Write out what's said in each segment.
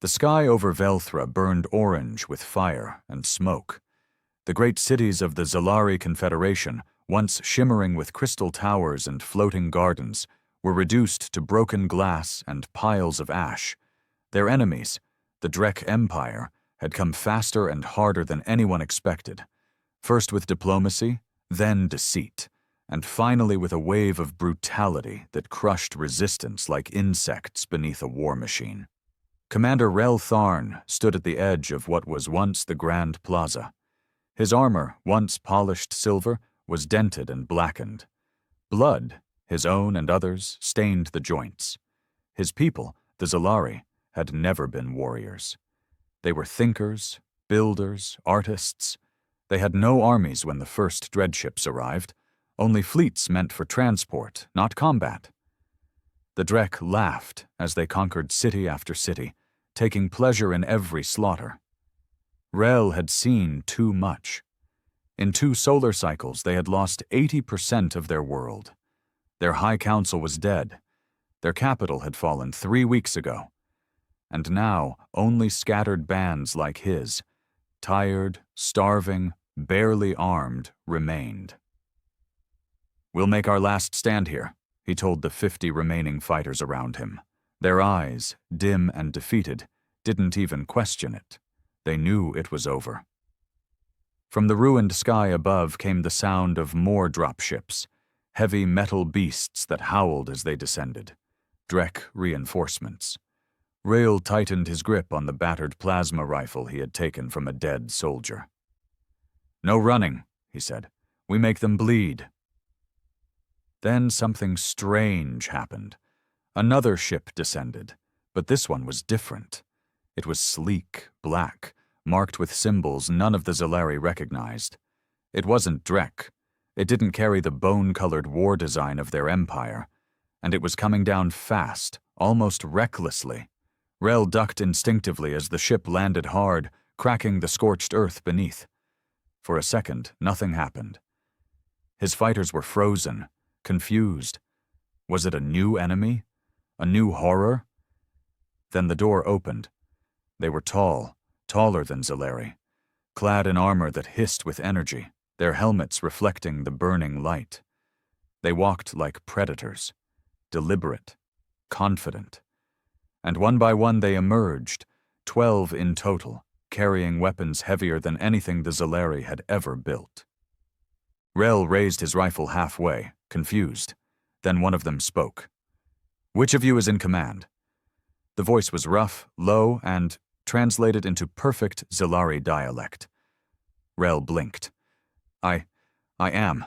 The sky over Velthra burned orange with fire and smoke. The great cities of the Zalari Confederation, once shimmering with crystal towers and floating gardens, were reduced to broken glass and piles of ash. Their enemies, the Drek Empire, had come faster and harder than anyone expected. First with diplomacy, then deceit, and finally with a wave of brutality that crushed resistance like insects beneath a war machine. Commander Rel Tharn stood at the edge of what was once the Grand Plaza. His armor, once polished silver, was dented and blackened. Blood, his own and others, stained the joints. His people, the Zalari, had never been warriors. They were thinkers, builders, artists. They had no armies when the first dreadships arrived, only fleets meant for transport, not combat. The Drek laughed as they conquered city after city, taking pleasure in every slaughter. Rel had seen too much. In 2 solar cycles, they had lost 80% of their world. Their High Council was dead. Their capital had fallen 3 weeks ago. And now only scattered bands like his, tired, starving, barely armed, remained. "We'll make our last stand here," he told the 50 remaining fighters around him. Their eyes, dim and defeated, didn't even question it. They knew it was over. From the ruined sky above came the sound of more dropships, heavy metal beasts that howled as they descended. Drek reinforcements. Rail tightened his grip on the battered plasma rifle he had taken from a dead soldier. "No running," he said. "We make them bleed." Then something strange happened. Another ship descended, but this one was different. It was sleek, black, marked with symbols none of the Zalari recognized. It wasn't Drek. It didn't carry the bone-colored war design of their empire, and it was coming down fast, almost recklessly. Rel ducked instinctively as the ship landed hard, cracking the scorched earth beneath. For a second, nothing happened. His fighters were frozen, confused. Was it a new enemy? A new horror? Then the door opened. They were tall, taller than Zalari, clad in armor that hissed with energy, their helmets reflecting the burning light. They walked like predators, deliberate, confident. And one by one they emerged, 12 in total, carrying weapons heavier than anything the Zalari had ever built. Rel raised his rifle halfway, confused. Then one of them spoke. "Which of you is in command?" The voice was rough, low, and translated into perfect Zalari dialect. Rel blinked. I am."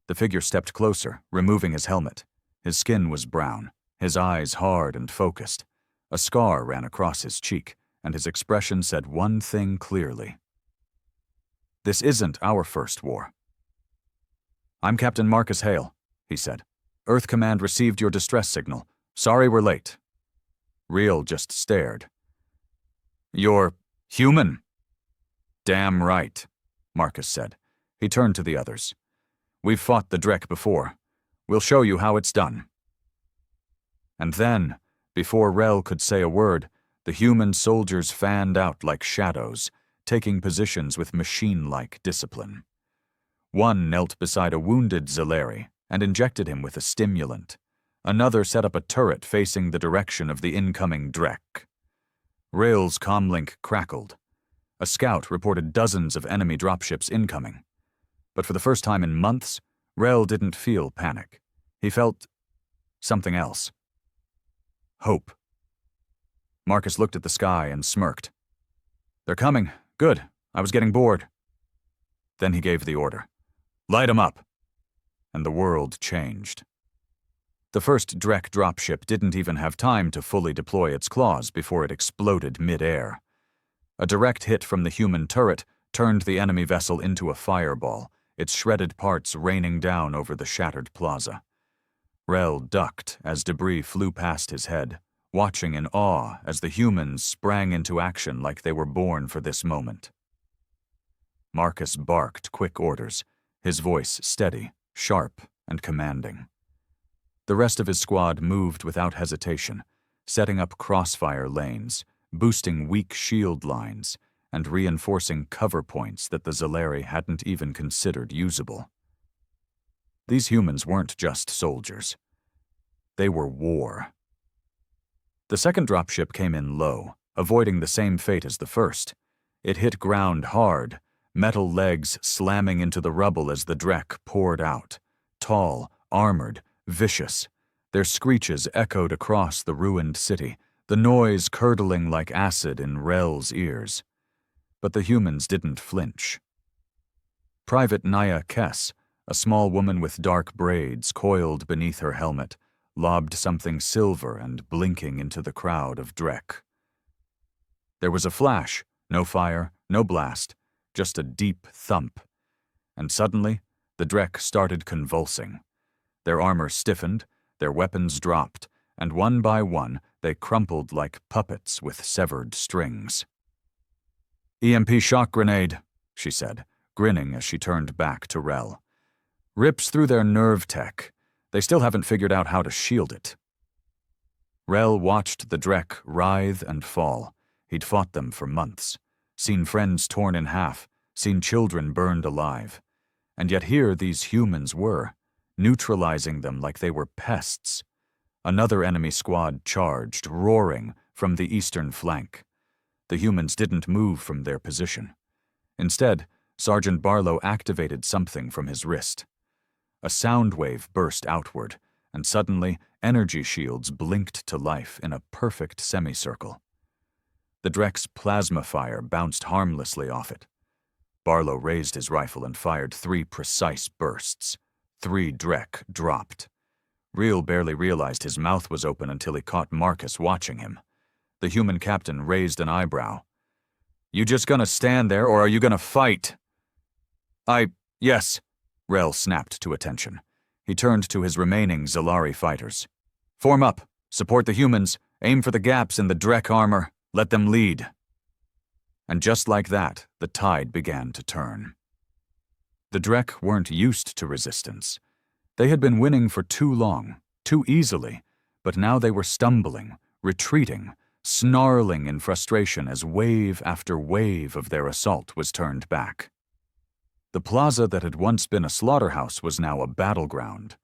The figure stepped closer, removing his helmet. His skin was brown, his eyes hard and focused. A scar ran across his cheek, and his expression said one thing clearly. "This isn't our first war." "I'm Captain Marcus Hale," he said. "Earth Command received your distress signal. Sorry we're late." Reel just stared. "You're human?" "Damn right," Marcus said. He turned to the others. "We've fought the Drek before. We'll show you how it's done." And then, before Rel could say a word, the human soldiers fanned out like shadows, taking positions with machine-like discipline. One knelt beside a wounded Zalari and injected him with a stimulant. Another set up a turret facing the direction of the incoming Drek. Rail's comlink crackled. A scout reported dozens of enemy dropships incoming. But for the first time in months, Rail didn't feel panic. He felt something else. Hope. Marcus looked at the sky and smirked. "They're coming. Good. I was getting bored." Then he gave the order. "Light 'em up." And the world changed. The first Drek dropship didn't even have time to fully deploy its claws before it exploded mid-air. A direct hit from the human turret turned the enemy vessel into a fireball, its shredded parts raining down over the shattered plaza. Rel ducked as debris flew past his head, watching in awe as the humans sprang into action like they were born for this moment. Marcus barked quick orders, his voice steady, sharp, and commanding. The rest of his squad moved without hesitation, setting up crossfire lanes, boosting weak shield lines and reinforcing cover points that the Zalari hadn't even considered usable. These humans weren't just soldiers. They were war. The second dropship came in low, avoiding the same fate as the first. It hit ground hard, metal legs slamming into the rubble as the Drek poured out. Tall, armored, vicious. Their screeches echoed across the ruined city, the noise curdling like acid in Rel's ears. But the humans didn't flinch. Private Naya Kess, a small woman with dark braids coiled beneath her helmet, lobbed something silver and blinking into the crowd of Drek. There was a flash, no fire, no blast, just a deep thump. And suddenly, the Drek started convulsing. Their armor stiffened, their weapons dropped, and one by one they crumpled like puppets with severed strings. "EMP shock grenade," she said, grinning as she turned back to Rel. "Rips through their nerve tech. They still haven't figured out how to shield it." Rel watched the Drek writhe and fall. He'd fought them for months, seen friends torn in half, seen children burned alive. And yet here these humans were, neutralizing them like they were pests. Another enemy squad charged, roaring, from the eastern flank. The humans didn't move from their position. Instead, Sergeant Barlow activated something from his wrist. A sound wave burst outward, and suddenly energy shields blinked to life in a perfect semicircle. The Drek's plasma fire bounced harmlessly off it. Barlow raised his rifle and fired 3 precise bursts. 3 Drek dropped. Reel barely realized his mouth was open until he caught Marcus watching him. The human captain raised an eyebrow. "You just gonna stand there, or are you gonna fight?" Yes," Rel snapped to attention. He turned to his remaining Zalari fighters. "Form up, support the humans, aim for the gaps in the Drek armor, let them lead." And just like that, the tide began to turn. The Drek weren't used to resistance. They had been winning for too long, too easily, but now they were stumbling, retreating, snarling in frustration as wave after wave of their assault was turned back. The plaza that had once been a slaughterhouse was now a battleground,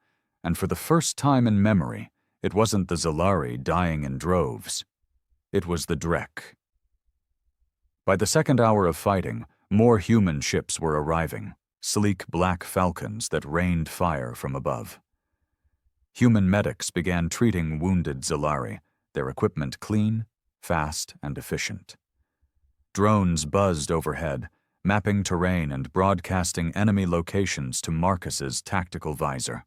and for the first time in memory, it wasn't the Zalari dying in droves. It was the Drek. By the second hour of fighting, more human ships were arriving, sleek black falcons that rained fire from above. Human medics began treating wounded Zalari, their equipment clean, fast, and efficient. Drones buzzed overhead, mapping terrain and broadcasting enemy locations to Marcus's tactical visor.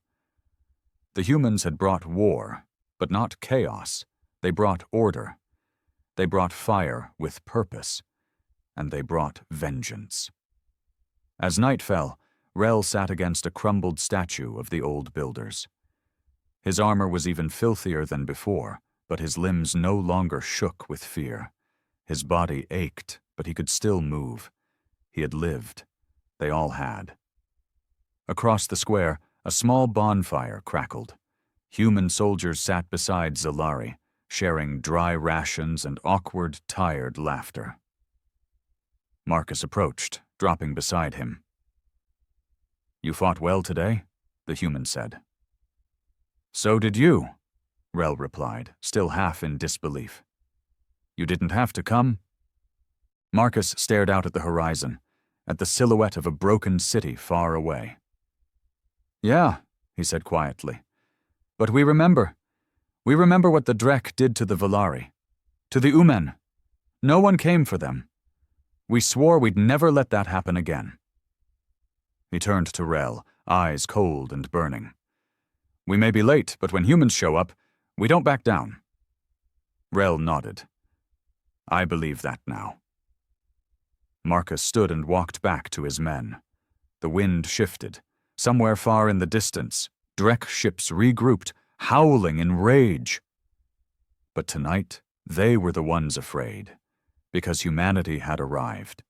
The humans had brought war, but not chaos. They brought order. They brought fire with purpose. And they brought vengeance. As night fell, Rel sat against a crumbled statue of the old builders. His armor was even filthier than before, but his limbs no longer shook with fear. His body ached, but he could still move. He had lived. They all had. Across the square, a small bonfire crackled. Human soldiers sat beside Zalari, sharing dry rations and awkward, tired laughter. Marcus approached, dropping beside him. "You fought well today," the human said. "So did you," Rel replied, still half in disbelief. "You didn't have to come?" Marcus stared out at the horizon, at the silhouette of a broken city far away. "Yeah," he said quietly. "But we remember. We remember what the Drek did to the Valari, to the Umen. No one came for them. We swore we'd never let that happen again." He turned to Rel, eyes cold and burning. "We may be late, but when humans show up, we don't back down." Rel nodded. "I believe that now." Marcus stood and walked back to his men. The wind shifted. Somewhere far in the distance, Drek ships regrouped, howling in rage. But tonight, they were the ones afraid, because humanity had arrived.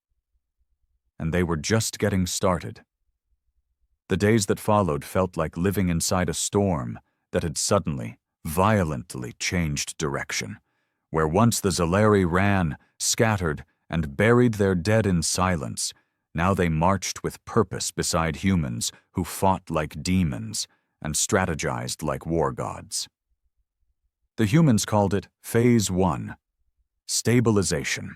And they were just getting started. The days that followed felt like living inside a storm that had suddenly, violently changed direction, Where once the Zalari ran, scattered, and buried their dead in silence, now they marched with purpose beside humans who fought like demons and strategized like war gods. The humans called it Phase 1, stabilization.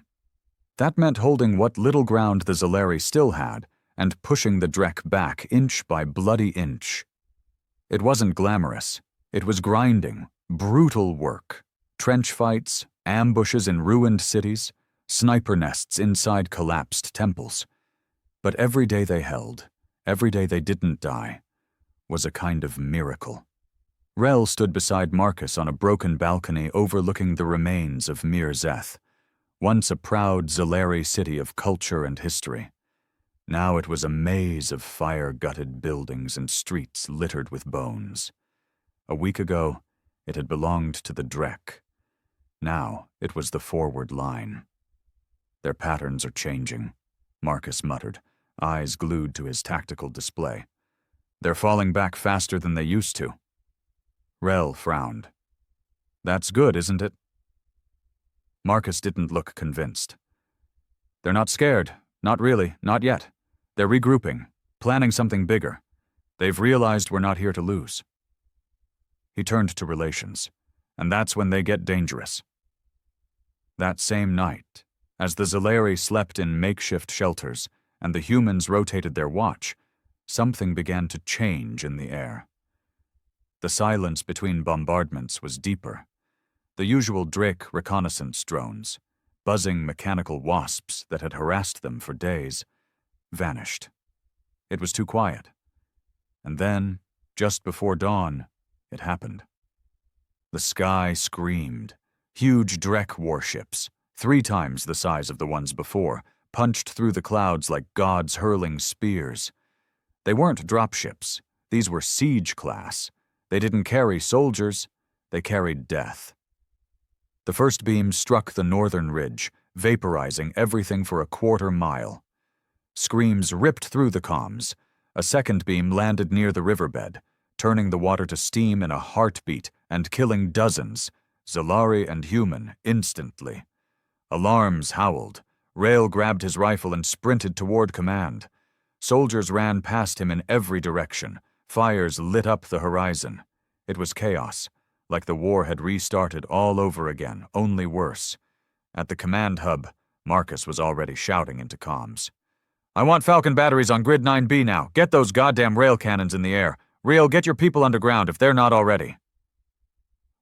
That meant holding what little ground the Zalari still had and pushing the Drek back inch by bloody inch. It wasn't glamorous. It was grinding, brutal work. Trench fights, ambushes in ruined cities, sniper nests inside collapsed temples. But every day they held, every day they didn't die, was a kind of miracle. Rel stood beside Marcus on a broken balcony overlooking the remains of Mir Zeth, once a proud Zalari city of culture and history. Now it was a maze of fire-gutted buildings and streets littered with bones. A week ago, it had belonged to the Drek. Now it was the forward line. Their patterns are changing, Marcus muttered, eyes glued to his tactical display. They're falling back faster than they used to. Rel frowned. That's good, isn't it? Marcus didn't look convinced. They're not scared. Not really. Not yet. They're regrouping, planning something bigger. They've realized we're not here to lose. He turned to relations, and that's when they get dangerous. That same night, as the Zalari slept in makeshift shelters and the humans rotated their watch, something began to change in the air. The silence between bombardments was deeper. The usual Drake reconnaissance drones, buzzing mechanical wasps that had harassed them for days, vanished. It was too quiet. And then, just before dawn, it happened. The sky screamed. Huge Drek warships, 3 times the size of the ones before, punched through the clouds like gods hurling spears. They weren't dropships. These were siege class. They didn't carry soldiers. They carried death. The first beam struck the northern ridge, vaporizing everything for a quarter mile. Screams ripped through the comms. A second beam landed near the riverbed, turning the water to steam in a heartbeat and killing dozens, Zalari and human, instantly. Alarms howled. Rail grabbed his rifle and sprinted toward command. Soldiers ran past him in every direction. Fires lit up the horizon. It was chaos, like the war had restarted all over again, only worse. At the command hub, Marcus was already shouting into comms. I want Falcon batteries on Grid 9B now. Get those goddamn rail cannons in the air. Rel, get your people underground if they're not already.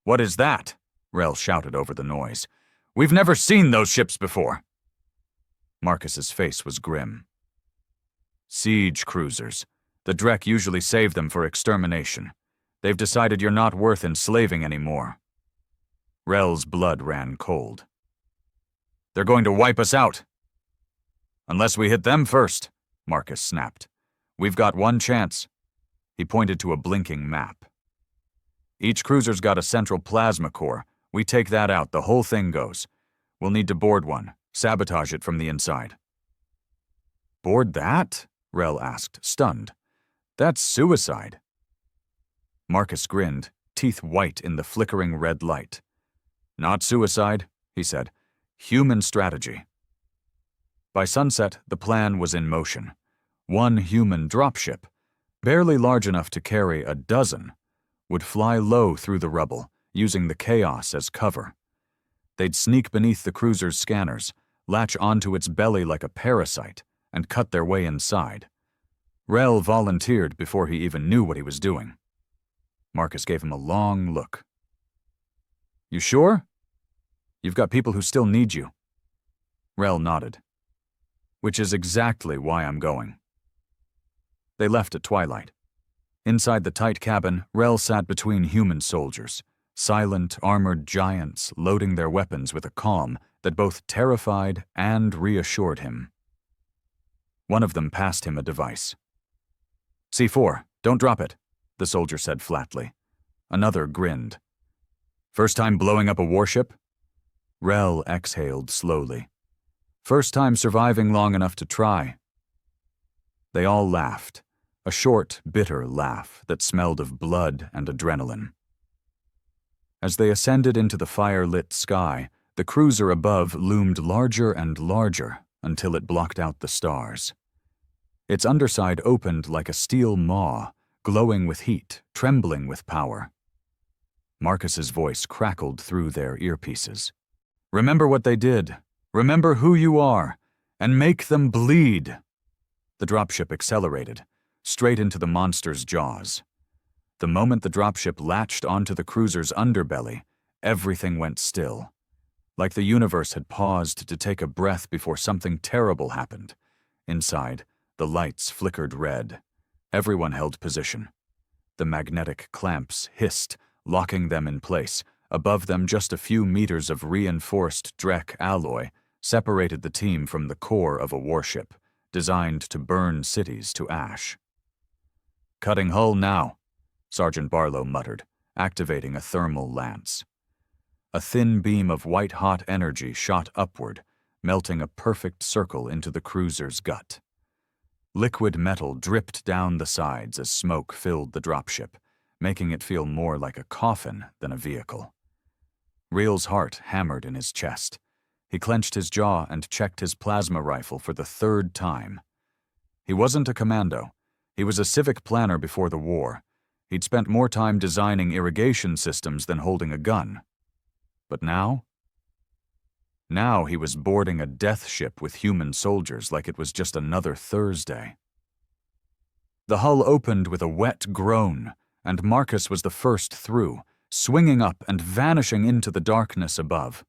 What is that? Rel shouted over the noise. We've never seen those ships before. Marcus's face was grim. Siege cruisers. The Drek usually save them for extermination. They've decided you're not worth enslaving anymore. Rel's blood ran cold. They're going to wipe us out. Unless we hit them first, Marcus snapped. We've got one chance. He pointed to a blinking map. Each cruiser's got a central plasma core. We take that out, the whole thing goes. We'll need to board one, sabotage it from the inside. Board that? Rel asked, stunned. That's suicide. Marcus grinned, teeth white in the flickering red light. Not suicide, he said. Human strategy. By sunset, the plan was in motion. One human dropship, barely large enough to carry a dozen, would fly low through the rubble, using the chaos as cover. They'd sneak beneath the cruiser's scanners, latch onto its belly like a parasite, and cut their way inside. Rel volunteered before he even knew what he was doing. Marcus gave him a long look. You sure? You've got people who still need you. Rel nodded. Which is exactly why I'm going. They left at twilight. Inside the tight cabin, Rel sat between human soldiers, silent, armored giants loading their weapons with a calm that both terrified and reassured him. One of them passed him a device. C4, don't drop it, the soldier said flatly. Another grinned. First time blowing up a warship? Rel exhaled slowly. First time surviving long enough to try. They all laughed, a short, bitter laugh that smelled of blood and adrenaline. As they ascended into the fire-lit sky, The cruiser above loomed larger and larger until it blocked out the stars. Its underside opened like a steel maw, glowing with heat, trembling with power. Marcus's voice crackled through their earpieces. "Remember what they did. Remember who you are. And make them bleed." The dropship accelerated, straight into the monster's jaws. The moment the dropship latched onto the cruiser's underbelly, everything went still. Like the universe had paused to take a breath before something terrible happened. Inside, the lights flickered red. Everyone held position. The magnetic clamps hissed, locking them in place. Above them, just a few meters of reinforced Drek alloy separated the team from the core of a warship, designed to burn cities to ash. "Cutting hull now," Sergeant Barlow muttered, activating a thermal lance. A thin beam of white-hot energy shot upward, melting a perfect circle into the cruiser's gut. Liquid metal dripped down the sides as smoke filled the dropship, making it feel more like a coffin than a vehicle. Reel's heart hammered in his chest. He clenched his jaw and checked his plasma rifle for the third time. He wasn't a commando. He was a civic planner before the war. He'd spent more time designing irrigation systems than holding a gun. But now? Now he was boarding a death ship with human soldiers like it was just another Thursday. The hull opened with a wet groan, and Marcus was the first through, swinging up and vanishing into the darkness above.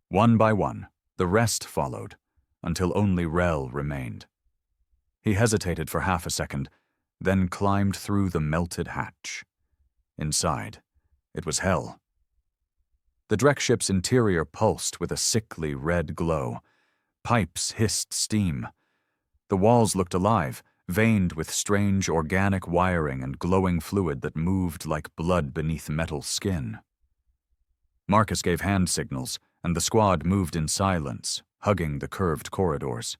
One by one, the rest followed, until only Rel remained. He hesitated for half a second, then climbed through the melted hatch. Inside, it was hell. The Drek ship's interior pulsed with a sickly red glow. Pipes hissed steam. The walls looked alive, veined with strange organic wiring and glowing fluid that moved like blood beneath metal skin. Marcus gave hand signals, and the squad moved in silence, hugging the curved corridors.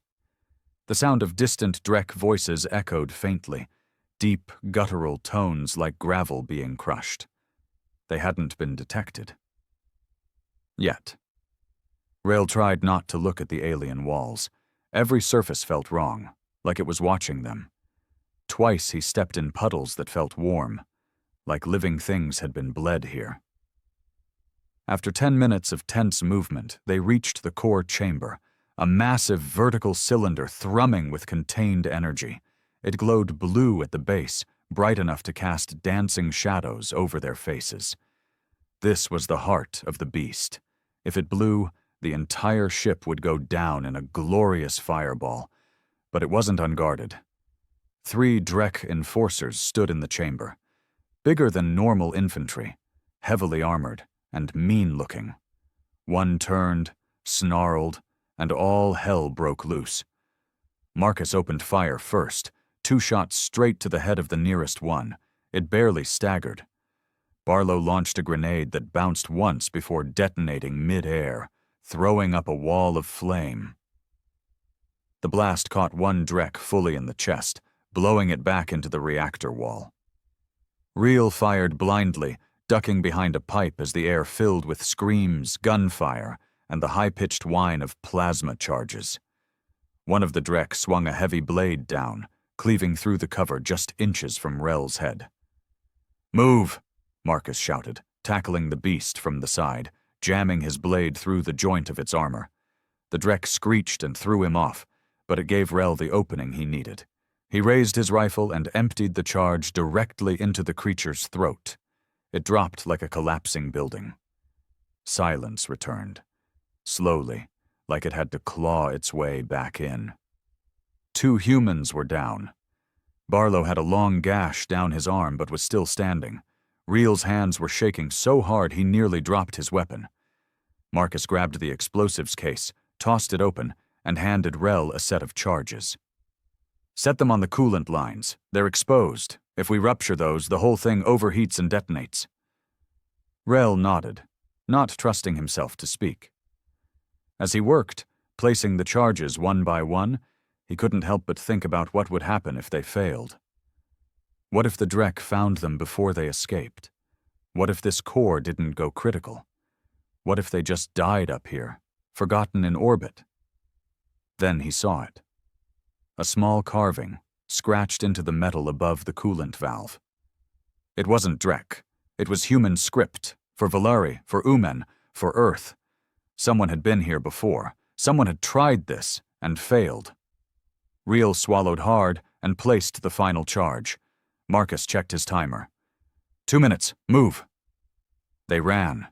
The sound of distant Drek voices echoed faintly, deep, guttural tones like gravel being crushed. They hadn't been detected. Yet. Rail tried not to look at the alien walls. Every surface felt wrong, like it was watching them. Twice he stepped in puddles that felt warm, like living things had been bled here. After 10 minutes of tense movement, they reached the core chamber, a massive vertical cylinder thrumming with contained energy. It glowed blue at the base, bright enough to cast dancing shadows over their faces. This was the heart of the beast. If it blew, the entire ship would go down in a glorious fireball. But it wasn't unguarded. 3 Drek enforcers stood in the chamber, bigger than normal infantry, heavily armored, and mean-looking. One turned, snarled, and all hell broke loose. Marcus opened fire first, 2 shots straight to the head of the nearest one. It barely staggered. Barlow launched a grenade that bounced once before detonating mid-air, throwing up a wall of flame. The blast caught one Drek fully in the chest, blowing it back into the reactor wall. Reel fired blindly, ducking behind a pipe as the air filled with screams, gunfire, and the high-pitched whine of plasma charges. One of the Drek swung a heavy blade down, cleaving through the cover just inches from Rel's head. "Move!" Marcus shouted, tackling the beast from the side, jamming his blade through the joint of its armor. The Drek screeched and threw him off, but it gave Rel the opening he needed. He raised his rifle and emptied the charge directly into the creature's throat. It dropped like a collapsing building. Silence returned, slowly, like it had to claw its way back in. 2 humans were down. Barlow had a long gash down his arm but was still standing. Reel's hands were shaking so hard he nearly dropped his weapon. Marcus grabbed the explosives case, tossed it open, and handed Rel a set of charges. "Set them on the coolant lines. They're exposed. If we rupture those, the whole thing overheats and detonates." Rel nodded, not trusting himself to speak. As he worked, placing the charges one by one, he couldn't help but think about what would happen if they failed. What if the Drek found them before they escaped? What if this core didn't go critical? What if they just died up here, forgotten in orbit? Then he saw it. A small carving, scratched into the metal above the coolant valve. It wasn't Drek. It was human script, for Valari, for Umen, for Earth. Someone had been here before. Someone had tried this, and failed. Reel swallowed hard and placed the final charge. Marcus checked his timer. 2 minutes, move. They ran.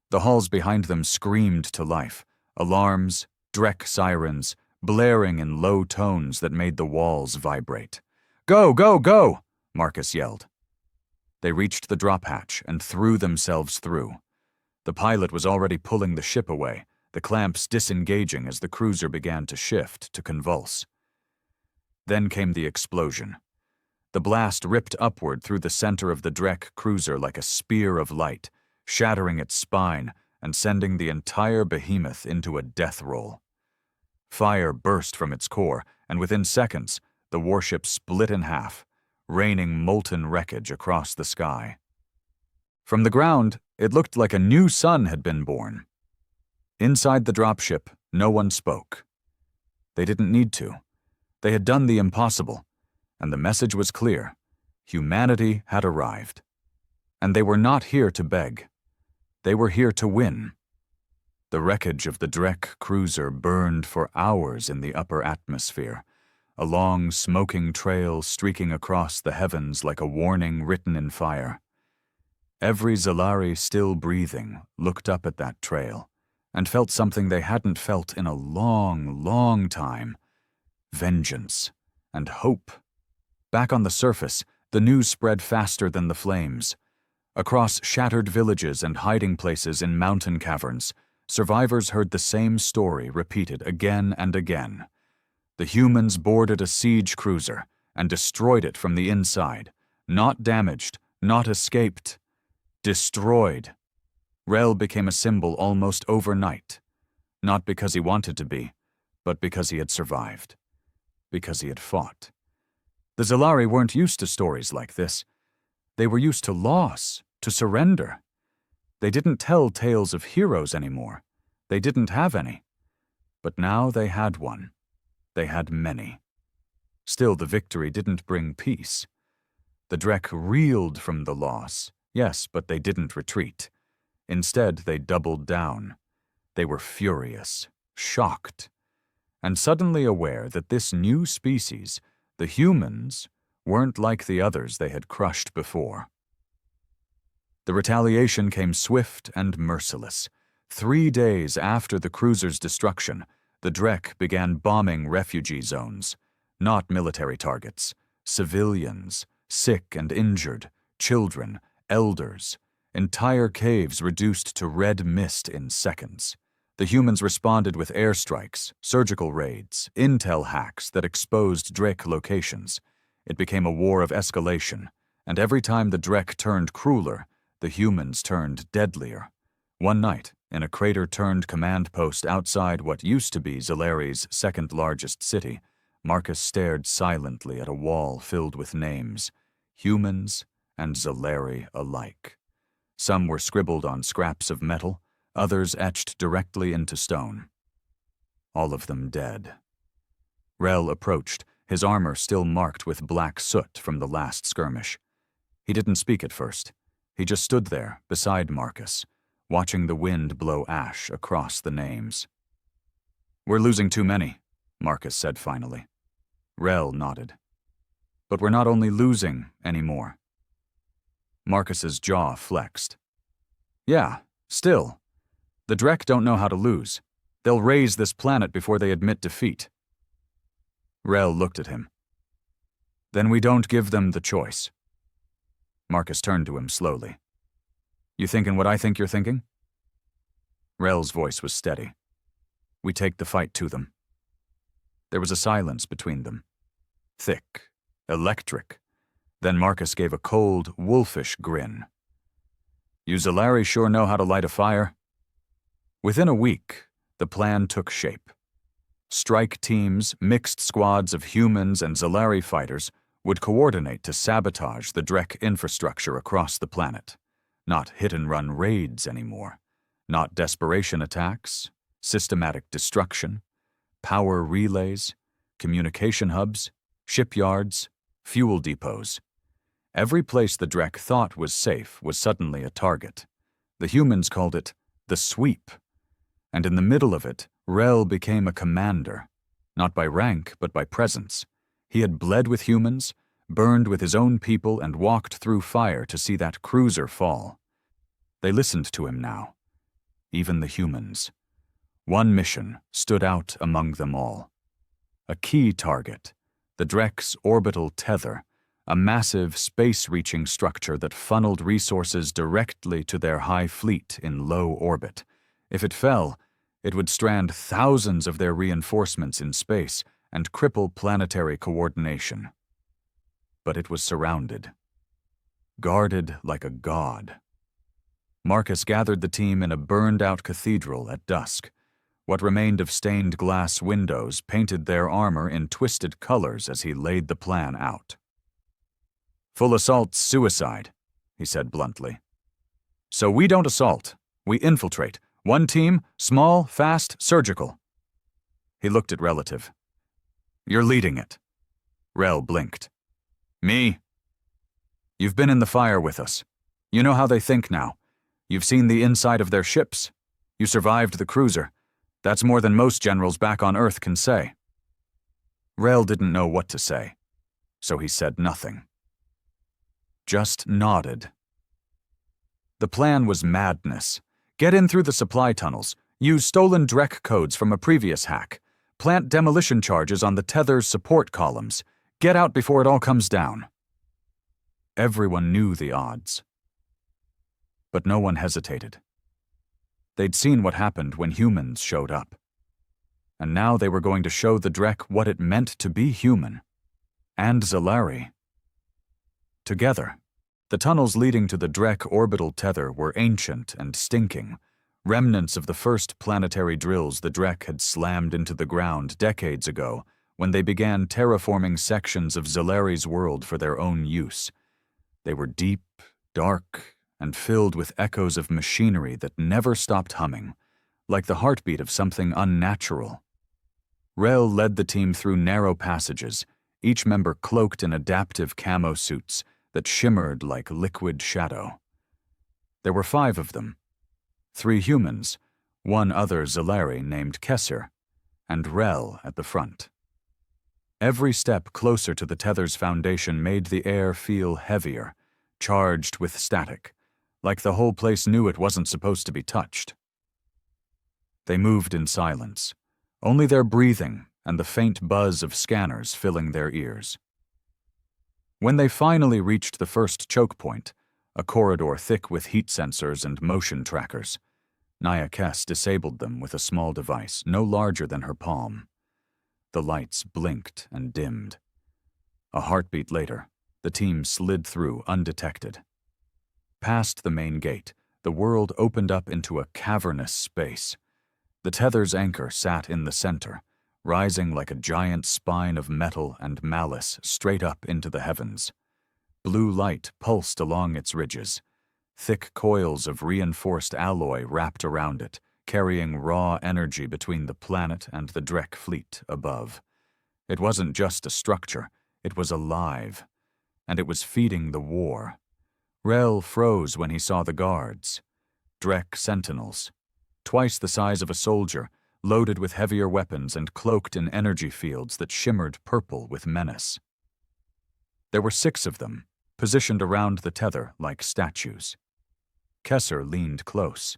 The halls behind them screamed to life. Alarms, Drek sirens, blaring in low tones that made the walls vibrate. Go, go, go, Marcus yelled. They reached the drop hatch and threw themselves through. The pilot was already pulling the ship away, the clamps disengaging as the cruiser began to shift, to convulse. Then came the explosion. The blast ripped upward through the center of the Drek cruiser like a spear of light, shattering its spine and sending the entire behemoth into a death roll. Fire burst from its core, and within seconds, the warship split in half, raining molten wreckage across the sky. From the ground, it looked like a new sun had been born. Inside the dropship, no one spoke. They didn't need to. They had done the impossible, and the message was clear. Humanity had arrived. And they were not here to beg. They were here to win. The wreckage of the Drek cruiser burned for hours in the upper atmosphere, a long, smoking trail streaking across the heavens like a warning written in fire. Every Zalari still breathing looked up at that trail and felt something they hadn't felt in a long, long time. Vengeance and hope. Back on the surface, the news spread faster than the flames. Across shattered villages and hiding places in mountain caverns, survivors heard the same story repeated again and again. The humans boarded a siege cruiser and destroyed it from the inside. Not damaged, not escaped. Destroyed. Rel became a symbol almost overnight. Not because he wanted to be, but because he had survived. Because he had fought. The Zalari weren't used to stories like this. They were used to loss, to surrender. They didn't tell tales of heroes anymore. They didn't have any. But now they had one. They had many. Still, the victory didn't bring peace. The Drek reeled from the loss, yes, but they didn't retreat. Instead, they doubled down. They were furious, shocked, and suddenly aware that this new species, the humans, weren't like the others they had crushed before. The retaliation came swift and merciless. 3 days after the cruiser's destruction, the Drek began bombing refugee zones, not military targets, civilians, sick and injured, children, elders, entire caves reduced to red mist in seconds. The humans responded with airstrikes, surgical raids, intel hacks that exposed Drek locations. It became a war of escalation, and every time the Drek turned crueler, the humans turned deadlier. One night, in a crater-turned command post outside what used to be Zalari's second-largest city, Marcus stared silently at a wall filled with names, humans and Zalari alike. Some were scribbled on scraps of metal, others etched directly into stone. All of them dead. Rel approached, his armor still marked with black soot from the last skirmish. He didn't speak at first. He just stood there, beside Marcus, watching the wind blow ash across the names. "We're losing too many," Marcus said finally. Rel nodded. "But we're not only losing anymore." Marcus's jaw flexed. "Yeah, still. The Drek don't know how to lose. They'll raze this planet before they admit defeat." Rel looked at him. "Then we don't give them the choice." Marcus turned to him slowly. "You thinking what I think you're thinking?" Rel's voice was steady. "We take the fight to them." There was a silence between them. Thick, electric. Then Marcus gave a cold, wolfish grin. "You Zalari sure know how to light a fire." Within a week, the plan took shape. Strike teams, mixed squads of humans and Zalari fighters would coordinate to sabotage the Drek infrastructure across the planet. Not hit-and-run raids anymore. Not desperation attacks, systematic destruction, power relays, communication hubs, shipyards, fuel depots. Every place the Drek thought was safe was suddenly a target. The humans called it the sweep. And in the middle of it, Rel became a commander, not by rank but by presence. He had bled with humans, burned with his own people, and walked through fire to see that cruiser fall. They listened to him now, even the humans. One mission stood out among them all. A key target, the Drek's orbital tether, a massive space-reaching structure that funneled resources directly to their high fleet in low orbit. If it fell, it would strand thousands of their reinforcements in space and cripple planetary coordination. But it was surrounded, guarded like a god. Marcus gathered the team in a burned-out cathedral at dusk. What remained of stained glass windows painted their armor in twisted colors as he laid the plan out. "Full assault's suicide," he said bluntly. "So we don't assault, we infiltrate. One team, small, fast, surgical." He looked at Relative. "You're leading it." Rel blinked. "Me?" "You've been in the fire with us. You know how they think now. You've seen the inside of their ships. You survived the cruiser. That's more than most generals back on Earth can say." Rel didn't know what to say, so he said nothing. Just nodded. The plan was madness. Get in through the supply tunnels, use stolen Drek codes from a previous hack, plant demolition charges on the tether's support columns, get out before it all comes down. Everyone knew the odds. But no one hesitated. They'd seen what happened when humans showed up. And now they were going to show the Drek what it meant to be human. And Zalari. Together, the tunnels leading to the Drek orbital tether were ancient and stinking, remnants of the first planetary drills the Drek had slammed into the ground decades ago when they began terraforming sections of Zalari's world for their own use. They were deep, dark, and filled with echoes of machinery that never stopped humming, like the heartbeat of something unnatural. Rel led the team through narrow passages, each member cloaked in adaptive camo suits that shimmered like liquid shadow. There were 5 of them, 3 humans, one other Zalari named Kesser, and Rel at the front. Every step closer to the tether's foundation made the air feel heavier, charged with static, like the whole place knew it wasn't supposed to be touched. They moved in silence, only their breathing and the faint buzz of scanners filling their ears. When they finally reached the first choke point, a corridor thick with heat sensors and motion trackers, Naya Kess disabled them with a small device no larger than her palm. The lights blinked and dimmed. A heartbeat later, the team slid through undetected. Past the main gate, the world opened up into a cavernous space. The tether's anchor sat in the center, rising like a giant spine of metal and malice straight up into the heavens. Blue light pulsed along its ridges. Thick coils of reinforced alloy wrapped around it, carrying raw energy between the planet and the Drek fleet above. It wasn't just a structure, it was alive, and it was feeding the war. Rel froze when he saw the guards. Drek sentinels, twice the size of a soldier, loaded with heavier weapons and cloaked in energy fields that shimmered purple with menace. There were 6 of them, positioned around the tether like statues. Kesser leaned close.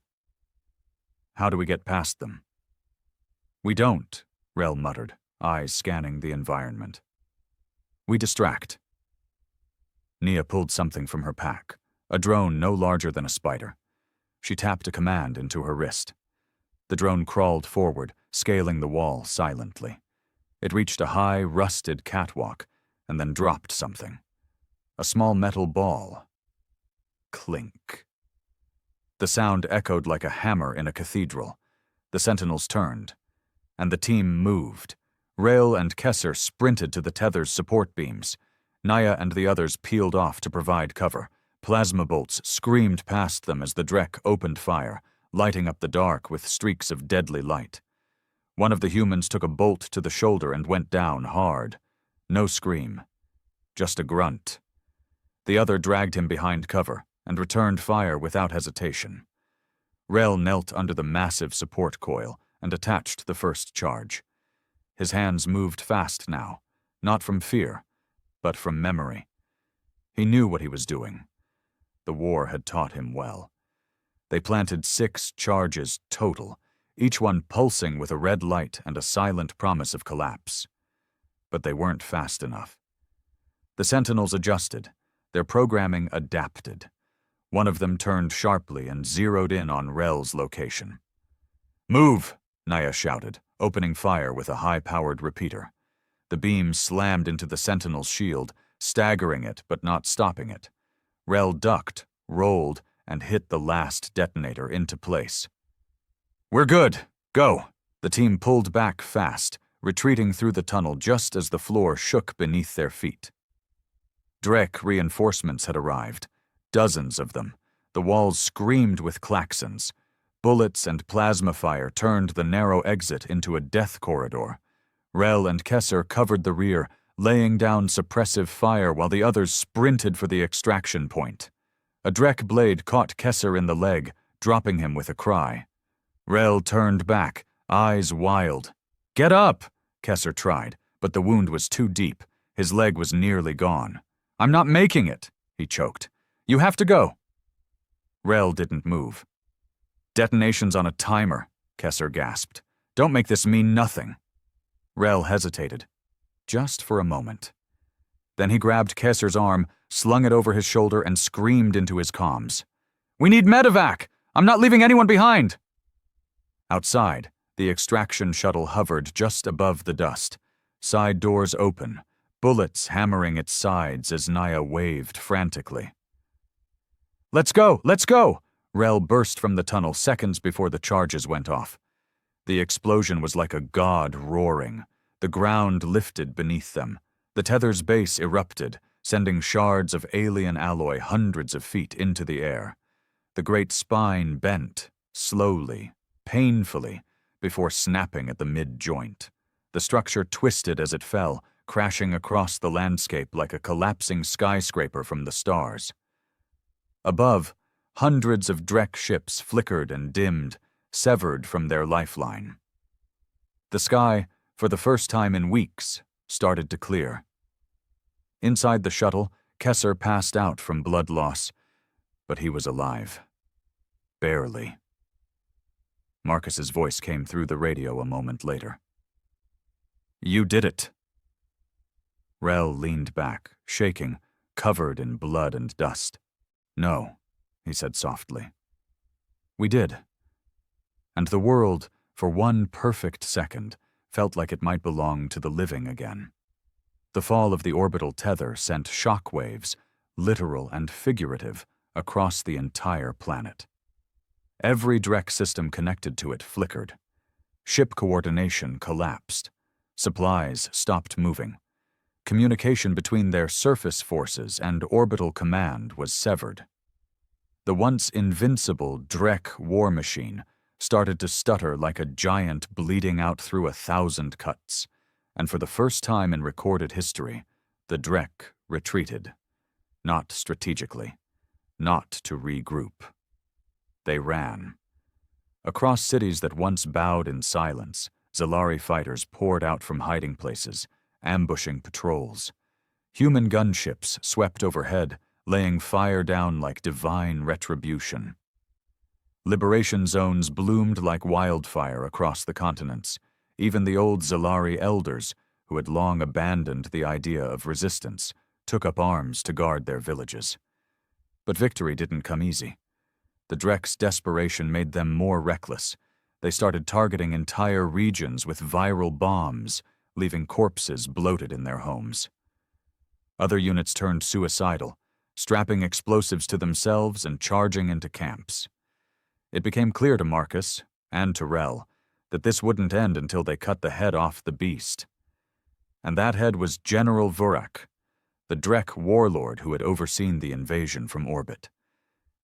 "How do we get past them?" "We don't," Rel muttered, eyes scanning the environment. "We distract." Nia pulled something from her pack, a drone no larger than a spider. She tapped a command into her wrist. The drone crawled forward, scaling the wall silently. It reached a high, rusted catwalk, and then dropped something. A small metal ball. Clink. The sound echoed like a hammer in a cathedral. The sentinels turned, and the team moved. Rail and Kesser sprinted to the tether's support beams. Naya and the others peeled off to provide cover. Plasma bolts screamed past them as the Drek opened fire, lighting up the dark with streaks of deadly light. One of the humans took a bolt to the shoulder and went down hard. No scream, just a grunt. The other dragged him behind cover and returned fire without hesitation. Rel knelt under the massive support coil and attached the first charge. His hands moved fast now, not from fear, but from memory. He knew what he was doing. The war had taught him well. They planted 6 charges total, each one pulsing with a red light and a silent promise of collapse. But they weren't fast enough. The Sentinels adjusted, their programming adapted. One of them turned sharply and zeroed in on Rel's location. "Move!" Naya shouted, opening fire with a high-powered repeater. The beam slammed into the Sentinel's shield, staggering it but not stopping it. Rel ducked, rolled, and hit the last detonator into place. "We're good. Go!" The team pulled back fast, retreating through the tunnel just as the floor shook beneath their feet. Drek reinforcements had arrived, dozens of them. The walls screamed with klaxons. Bullets and plasma fire turned the narrow exit into a death corridor. Rel and Kesser covered the rear, laying down suppressive fire while the others sprinted for the extraction point. A Drek blade caught Kesser in the leg, dropping him with a cry. Rel turned back, eyes wild. "Get up!" Kesser tried, but the wound was too deep. His leg was nearly gone. "I'm not making it," he choked. "You have to go." Rel didn't move. "Detonation's on a timer," Kesser gasped. "Don't make this mean nothing." Rel hesitated, just for a moment. Then he grabbed Kesser's arm, slung it over his shoulder, and screamed into his comms. "We need medevac! I'm not leaving anyone behind!" Outside, the extraction shuttle hovered just above the dust, side doors open, bullets hammering its sides as Naya waved frantically. "Let's go! Let's go!" Rel burst from the tunnel seconds before the charges went off. The explosion was like a god roaring. The ground lifted beneath them. The tether's base erupted, sending shards of alien alloy hundreds of feet into the air. The great spine bent, slowly, painfully, before snapping at the mid-joint. The structure twisted as it fell, crashing across the landscape like a collapsing skyscraper from the stars. Above, hundreds of Drek ships flickered and dimmed, severed from their lifeline. The sky, for the first time in weeks, started to clear. Inside the shuttle, Kesser passed out from blood loss, but he was alive. Barely. Marcus's voice came through the radio a moment later. "You did it." Rel leaned back, shaking, covered in blood and dust. "No," he said softly. "We did." And the world, for one perfect second, felt like it might belong to the living again. The fall of the orbital tether sent shock waves, literal and figurative, across the entire planet. Every Drek system connected to it flickered. Ship coordination collapsed. Supplies stopped moving. Communication between their surface forces and orbital command was severed. The once invincible Drek war machine started to stutter like a giant bleeding out through 1,000 cuts, and for the first time in recorded history, the Drek retreated. Not strategically, not to regroup. They ran. Across cities that once bowed in silence, Zalari fighters poured out from hiding places, ambushing patrols. Human gunships swept overhead, laying fire down like divine retribution. Liberation zones bloomed like wildfire across the continents. Even the old Zalari elders, who had long abandoned the idea of resistance, took up arms to guard their villages. But victory didn't come easy. The Drek's desperation made them more reckless. They started targeting entire regions with viral bombs, leaving corpses bloated in their homes. Other units turned suicidal, strapping explosives to themselves and charging into camps. It became clear to Marcus, and to Rel, that this wouldn't end until they cut the head off the beast. And that head was General Vurak, the Drek warlord who had overseen the invasion from orbit.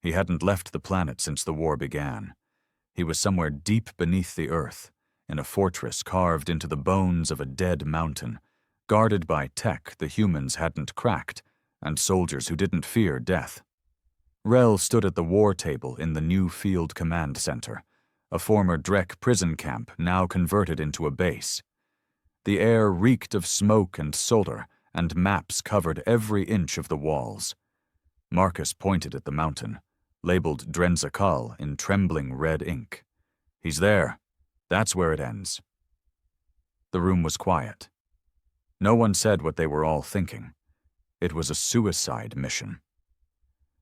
He hadn't left the planet since the war began. He was somewhere deep beneath the earth, in a fortress carved into the bones of a dead mountain, guarded by tech the humans hadn't cracked, and soldiers who didn't fear death. Rel stood at the war table in the new field command center, a former Drek prison camp now converted into a base. The air reeked of smoke and solder, and maps covered every inch of the walls. Marcus pointed at the mountain, labeled Drenzakal in trembling red ink. "He's there. That's where it ends." The room was quiet. No one said what they were all thinking. It was a suicide mission.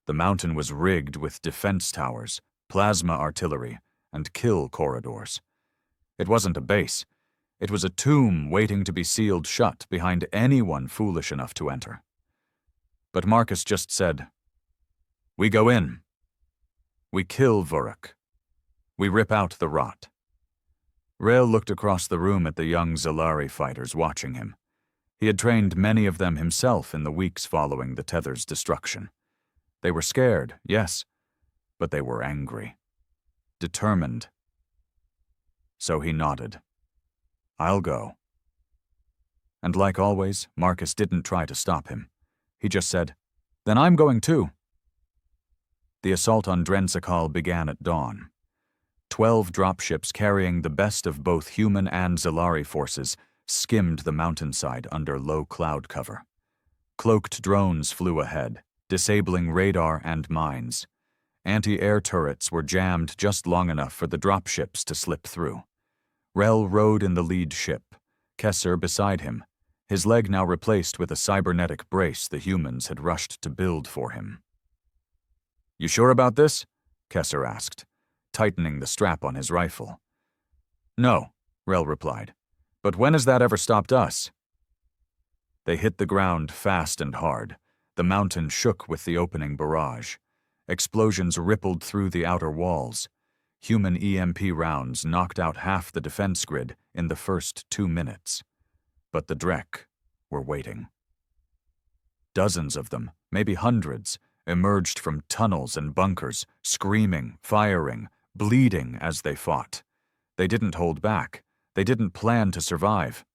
The mountain was rigged with defense towers, plasma artillery, and kill corridors. It wasn't a base. It was a tomb waiting to be sealed shut behind anyone foolish enough to enter. But Marcus just said, "We go in. We kill Vuruk. We rip out the rot." Rel looked across the room at the young Zalari fighters watching him. He had trained many of them himself in the weeks following the Tether's destruction. They were scared, yes, but they were angry. Determined. So he nodded. "I'll go." And like always, Marcus didn't try to stop him. He just said, "Then I'm going too." The assault on Drenzakal began at dawn. 12 dropships carrying the best of both human and Zalari forces skimmed the mountainside under low cloud cover. Cloaked drones flew ahead, disabling radar and mines. Anti-air turrets were jammed just long enough for the dropships to slip through. Rel rode in the lead ship, Kesser beside him, his leg now replaced with a cybernetic brace the humans had rushed to build for him. "You sure about this?" Kesser asked, tightening the strap on his rifle. "No," Rel replied. "But when has that ever stopped us?" They hit the ground fast and hard. The mountain shook with the opening barrage. Explosions rippled through the outer walls. Human EMP rounds knocked out half the defense grid in the first 2 minutes. But the Drek were waiting. Dozens of them, maybe hundreds, emerged from tunnels and bunkers, screaming, firing, bleeding as they fought. They didn't hold back. They didn't plan to survive.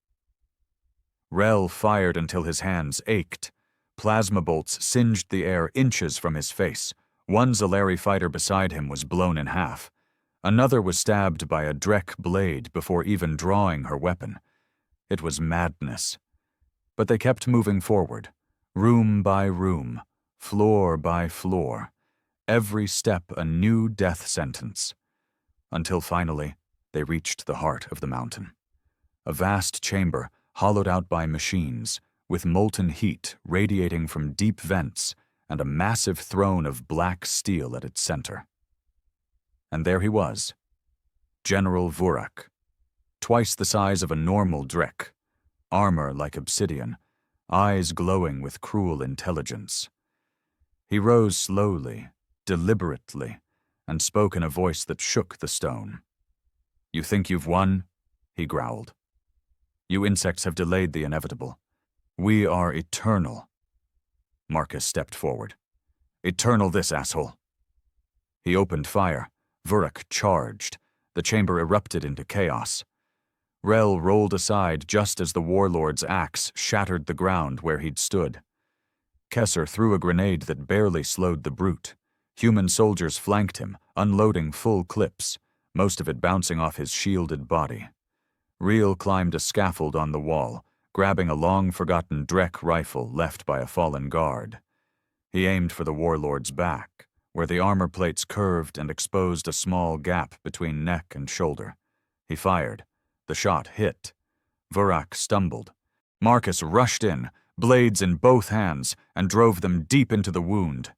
Rel fired until his hands ached. Plasma bolts singed the air inches from his face. One Zalari fighter beside him was blown in half. Another was stabbed by a Drek blade before even drawing her weapon. It was madness. But they kept moving forward, room by room, floor by floor, every step a new death sentence, until finally they reached the heart of the mountain. A vast chamber hollowed out by machines, with molten heat radiating from deep vents and a massive throne of black steel at its center. And there he was, General Vuruk, twice the size of a normal Drek, armor like obsidian, eyes glowing with cruel intelligence. He rose slowly, deliberately, and spoke in a voice that shook the stone. "You think you've won?" he growled. "You insects have delayed the inevitable. We are eternal." Marcus stepped forward. "Eternal this, asshole." He opened fire. Vuruk charged. The chamber erupted into chaos. Rel rolled aside just as the warlord's axe shattered the ground where he'd stood. Kesser threw a grenade that barely slowed the brute. Human soldiers flanked him, unloading full clips, most of it bouncing off his shielded body. Reel climbed a scaffold on the wall, grabbing a long-forgotten Drek rifle left by a fallen guard. He aimed for the warlord's back, where the armor plates curved and exposed a small gap between neck and shoulder. He fired. The shot hit. Vuruk stumbled. Marcus rushed in, blades in both hands, and drove them deep into the wound.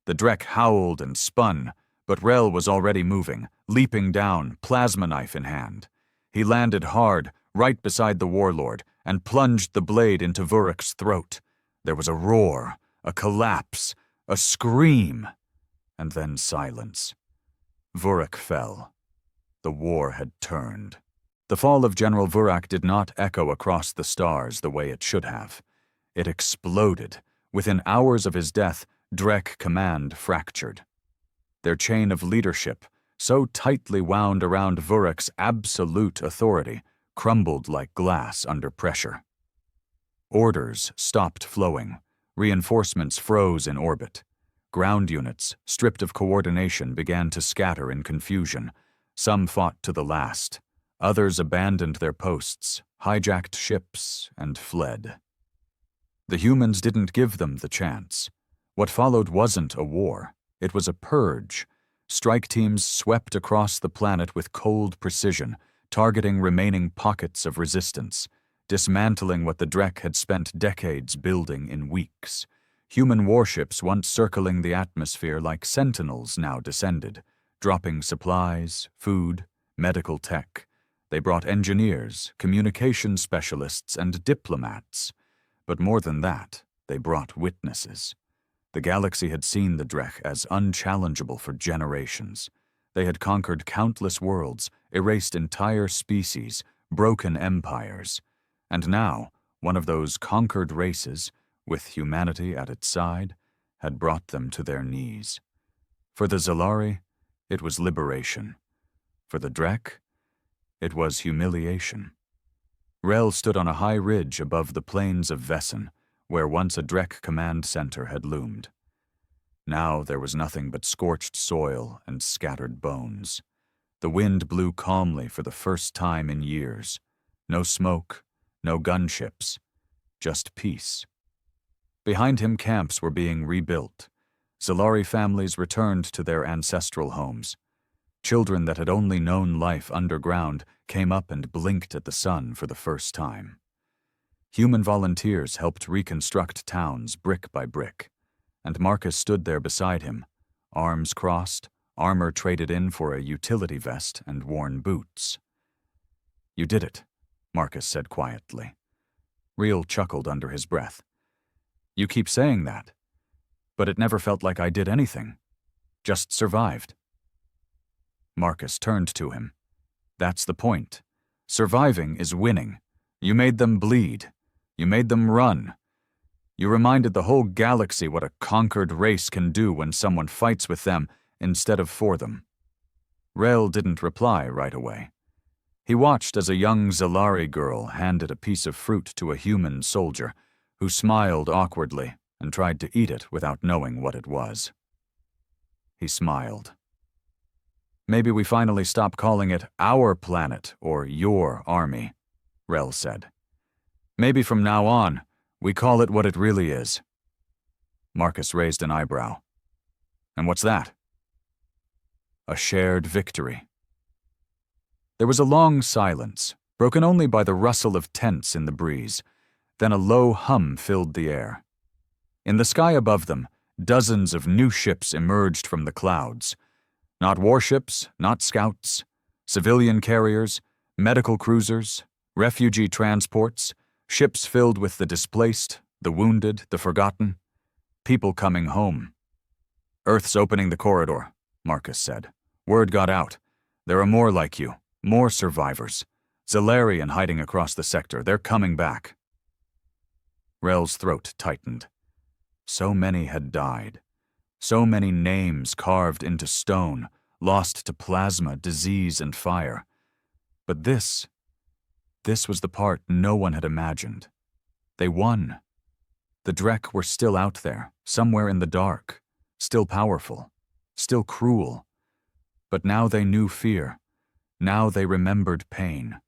The Drek howled and spun, but Rel was already moving, leaping down, plasma knife in hand. He landed hard, right beside the warlord, and plunged the blade into Vuruk's throat. There was a roar, a collapse, a scream, and then silence. Vuruk fell. The war had turned. The fall of General Vuruk did not echo across the stars the way it should have. It exploded. Within hours of his death, Drek command fractured. Their chain of leadership, so tightly wound around Vurek's absolute authority, crumbled like glass under pressure. Orders stopped flowing. Reinforcements froze in orbit. Ground units, stripped of coordination, began to scatter in confusion. Some fought to the last. Others abandoned their posts, hijacked ships, and fled. The humans didn't give them the chance. What followed wasn't a war. It was a purge. Strike teams swept across the planet with cold precision, targeting remaining pockets of resistance, dismantling what the Drek had spent decades building in weeks. Human warships once circling the atmosphere like sentinels now descended, dropping supplies, food, medical tech. They brought engineers, communication specialists, and diplomats. But more than that, they brought witnesses. The galaxy had seen the Drek as unchallengeable for generations. They had conquered countless worlds, erased entire species, broken empires. And now, one of those conquered races, with humanity at its side, had brought them to their knees. For the Zalari, it was liberation. For the Drek, it was humiliation. Rel stood on a high ridge above the plains of Vessen, where once a Drek command center had loomed. Now there was nothing but scorched soil and scattered bones. The wind blew calmly for the first time in years. No smoke, no gunships, just peace. Behind him, camps were being rebuilt. Zalari families returned to their ancestral homes. Children that had only known life underground came up and blinked at the sun for the first time. Human volunteers helped reconstruct towns brick by brick, and Marcus stood there beside him, arms crossed, armor traded in for a utility vest and worn boots. "You did it," Marcus said quietly. Reel chuckled under his breath. "You keep saying that, but it never felt like I did anything. Just survived." Marcus turned to him. "That's the point. Surviving is winning. You made them bleed. You made them run. You reminded the whole galaxy what a conquered race can do when someone fights with them instead of for them." Rel didn't reply right away. He watched as a young Zalari girl handed a piece of fruit to a human soldier, who smiled awkwardly and tried to eat it without knowing what it was. He smiled. "Maybe we finally stop calling it our planet or your army," Rel said. "Maybe from now on, we call it what it really is." Marcus raised an eyebrow. "And what's that?" "A shared victory." There was a long silence, broken only by the rustle of tents in the breeze. Then a low hum filled the air. In the sky above them, dozens of new ships emerged from the clouds. Not warships, not scouts, civilian carriers, medical cruisers, refugee transports, ships filled with the displaced, the wounded, the forgotten, people coming home. "Earth's opening the corridor," Marcus said. "Word got out. There are more like you, more survivors. Zalarian hiding across the sector. They're coming back." Rel's throat tightened. So many had died. So many names carved into stone, lost to plasma, disease, and fire. But this was the part no one had imagined. They won. The Drek were still out there, somewhere in the dark, still powerful, still cruel. But now they knew fear. Now they remembered pain.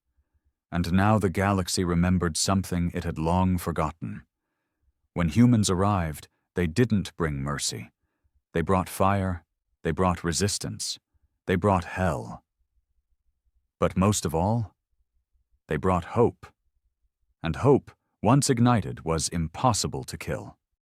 And now the galaxy remembered something it had long forgotten. When humans arrived, they didn't bring mercy. They brought fire, they brought resistance, they brought hell. But most of all, they brought hope. And hope, once ignited, was impossible to kill.